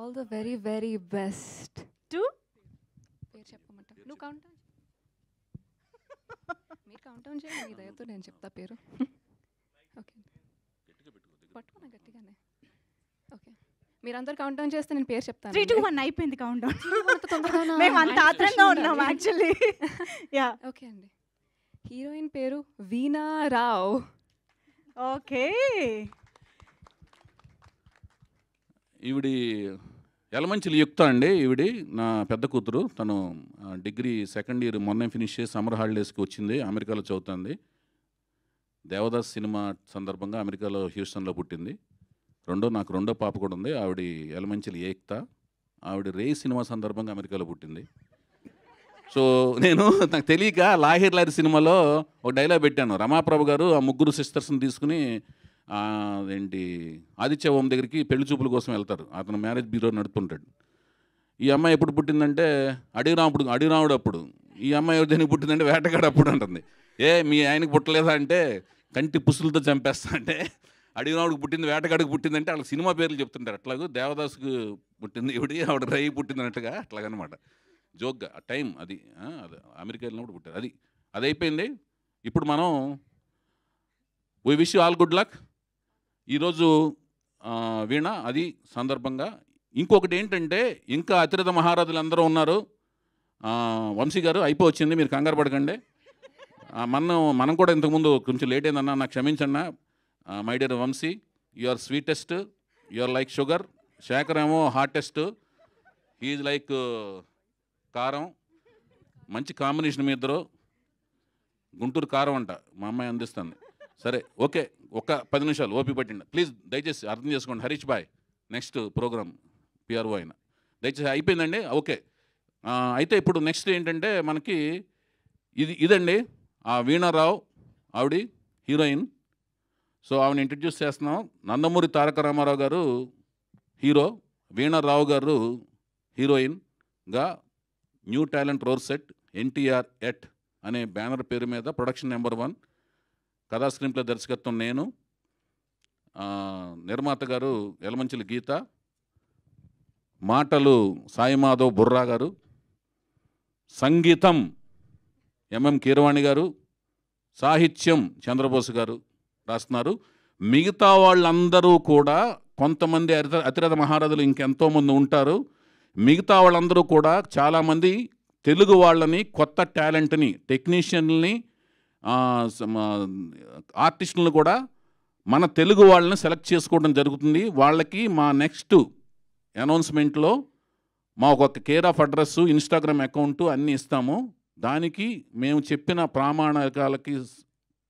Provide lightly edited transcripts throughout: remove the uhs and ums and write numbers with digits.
All the very very best to పేరు చెప్పమంట నువ్వు count మీరు కౌంట్ డౌన్ చేయండి మీ దయతో నేను చెప్తా పేరు ఓకే పట్టుకున్నా గట్టిగానే ఓకే మీరందరూ కౌంట్ డౌన్ చేస్తే నేను పేరు చెప్తాను 3 2 1 అయిపోయింది కౌంట్ డౌన్ తొందరగా మేము అంత ఆత్రంగా ఉన్నాం యాక్చువల్లీ యా ఓకే అండి హీరోయిన్ పేరు వీణా రావ్ ఓకే ఈవిడి యలమంచిలి యుక్త అండి. ఈవిడి నా పెద్ద కూతురు. తను డిగ్రీ సెకండ్ ఇయర్ మొన్నే ఫినిష్ చేసి సమ్మర్ హాలిడేస్కి వచ్చింది. అమెరికాలో చదువుతుంది. దేవదాస్ సినిమా సందర్భంగా అమెరికాలో హ్యూస్టన్లో పుట్టింది. నాకు రెండో పాప కూడా ఉంది. ఆవిడ యలమంచిలి ఏక్త. ఆవిడ రే సినిమా సందర్భంగా అమెరికాలో పుట్టింది. సో నాకు తెలియక లాహిర్ లారి సినిమాలో ఒక డైలాగ్ పెట్టాను. రమాప్రభు గారు ఆ ముగ్గురు సిస్టర్స్ని తీసుకుని ఏంటి ఆదిత్య ఓం దగ్గరికి పెళ్లి చూపుల కోసం వెళ్తారు. అతను మ్యారేజ్ బ్యూరో నడుపుతుంటాడు. ఈ అమ్మాయి ఎప్పుడు పుట్టిందంటే అడిరాముడు అప్పుడు. ఈ అమ్మాయి ఎవరికి పుట్టిందంటే వేటగాడు అప్పుడు అంటుంది. మీ ఆయనకి పుట్టలేదా అంటే కంటి పుసులతో చంపేస్తా అంటే అడిగినావుడికి పుట్టింది వేటగాడికి పుట్టిందంటే వాళ్ళకి సినిమా పేర్లు చెప్తుంటారు. అట్లాగూ దేవదాసుకు పుట్టింది ఆవిడ రై పుట్టిందన్నట్టుగా అట్లాగనమాట. జోక్గా టైం అది అమెరికా వెళ్ళినప్పుడు పుట్టారు. అది అయిపోయింది. ఇప్పుడు మనం we wish you all good luck. ఈరోజు వీణ అది సందర్భంగా ఇంకొకటి ఏంటంటే ఇంకా అతిరథ మహారాజులు అందరూ ఉన్నారు. వంశీ గారు అయిపోవచ్చింది, మీరు కంగారు పడకండి. మనం కూడా ఇంతకుముందు కొంచెం లేట్ అయిందన్నా, నాకు క్షమించన్నా. My dear Vamsi, you are sweetest, you are like sugar. Shekhar ఏమో హార్టెస్ట్, హీజ్ లైక్ కారం. మంచి కాంబినేషన్ మీ ఇద్దరు. గుంటూరు కారం అంట మా అమ్మాయి అందిస్తుంది. సరే ఓకే, ఒక 10 నిమిషాలు ఓపిక పట్టిండి ప్లీజ్. దయచేసి అర్థం చేసుకోండి. Harish bhai next programme PRO అయిన దయచేసి అయిపోయిందండి. ఓకే, అయితే ఇప్పుడు నెక్స్ట్ ఏంటంటే మనకి ఇదండి వీణారావు, ఆవిడ హీరోయిన్. సో ఆవిడని ఇంట్రడ్యూస్ చేస్తున్నాం. నందమూరి తారక రామారావు గారు హీరో, వీణారావు గారు హీరోయిన్గా new talent roar set NTR at అనే బ్యానర్ పేరు మీద ప్రొడక్షన్ నెంబర్ 1, కథా స్క్రీన్ప్లే దర్శకత్వం నేను, నిర్మాత గారు యలమంచిలి గీత, మాటలు సాయిమాధవ్ బుర్రా గారు, సంగీతం ఎంఎం కీరవాణి గారు, సాహిత్యం చంద్రబోస్ గారు రాస్తున్నారు. మిగతా వాళ్ళందరూ కూడా కొంతమంది అతిరథ మహారాజులు ఇంకెంతోమంది ఉంటారు. మిగతా వాళ్ళందరూ కూడా చాలామంది తెలుగు వాళ్ళని, కొత్త టాలెంట్ని, టెక్నీషియన్ని, ఆర్టిస్టులను కూడా మన తెలుగు వాళ్ళని సెలెక్ట్ చేసుకోవడం జరుగుతుంది. వాళ్ళకి మా నెక్స్ట్ అనౌన్స్మెంట్లో మా ఒక care of address, Instagram account అన్నీ ఇస్తాము. దానికి మేము చెప్పిన ప్రామాణికాలకి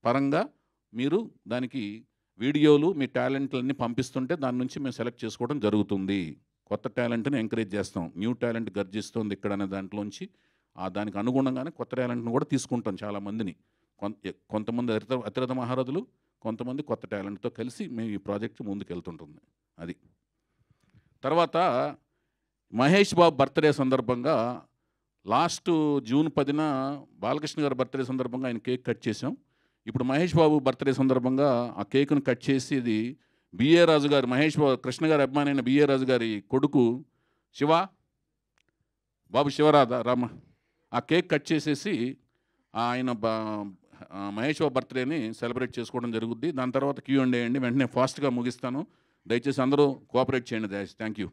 పరంగా మీరు దానికి వీడియోలు, మీ టాలెంట్లన్నీ పంపిస్తుంటే దాని నుంచి మేము సెలెక్ట్ చేసుకోవడం జరుగుతుంది. కొత్త టాలెంట్ని ఎంకరేజ్ చేస్తాం. న్యూ టాలెంట్ గర్జిస్తుంది ఇక్కడ అనే దాంట్లోంచి దానికి అనుగుణంగానే కొత్త టాలెంట్ని కూడా తీసుకుంటాం. చాలామందిని, కొంతమంది అతిరథ మహారథులు, కొంతమంది కొత్త టాలెంట్తో కలిసి మేము ఈ ప్రాజెక్ట్ ముందుకు వెళ్తుంటుంది. అది తర్వాత మహేష్ బాబు బర్త్డే సందర్భంగా లాస్ట్ జూన్ 10న బాలకృష్ణ గారి బర్త్డే సందర్భంగా ఆయన కేక్ కట్ చేసాం. ఇప్పుడు మహేష్ బాబు బర్త్డే సందర్భంగా ఆ కేక్ను కట్ చేసి ఇది బిఏ రాజు గారు, మహేష్ బాబు కృష్ణ గారి అభిమాని అయిన బిఏ రాజు గారి కొడుకు బాబు శివరామ ఆ కేక్ కట్ చేసేసి ఆయన మహేష్ బాబు బర్త్డేని సెలబ్రేట్ చేసుకోవడం జరుగుద్ది. దాని తర్వాత Q&A అండి. వెంటనే ఫాస్ట్గా ముగిస్తాను. దయచేసి అందరూ కోఆపరేట్ చేయండి. Thank you.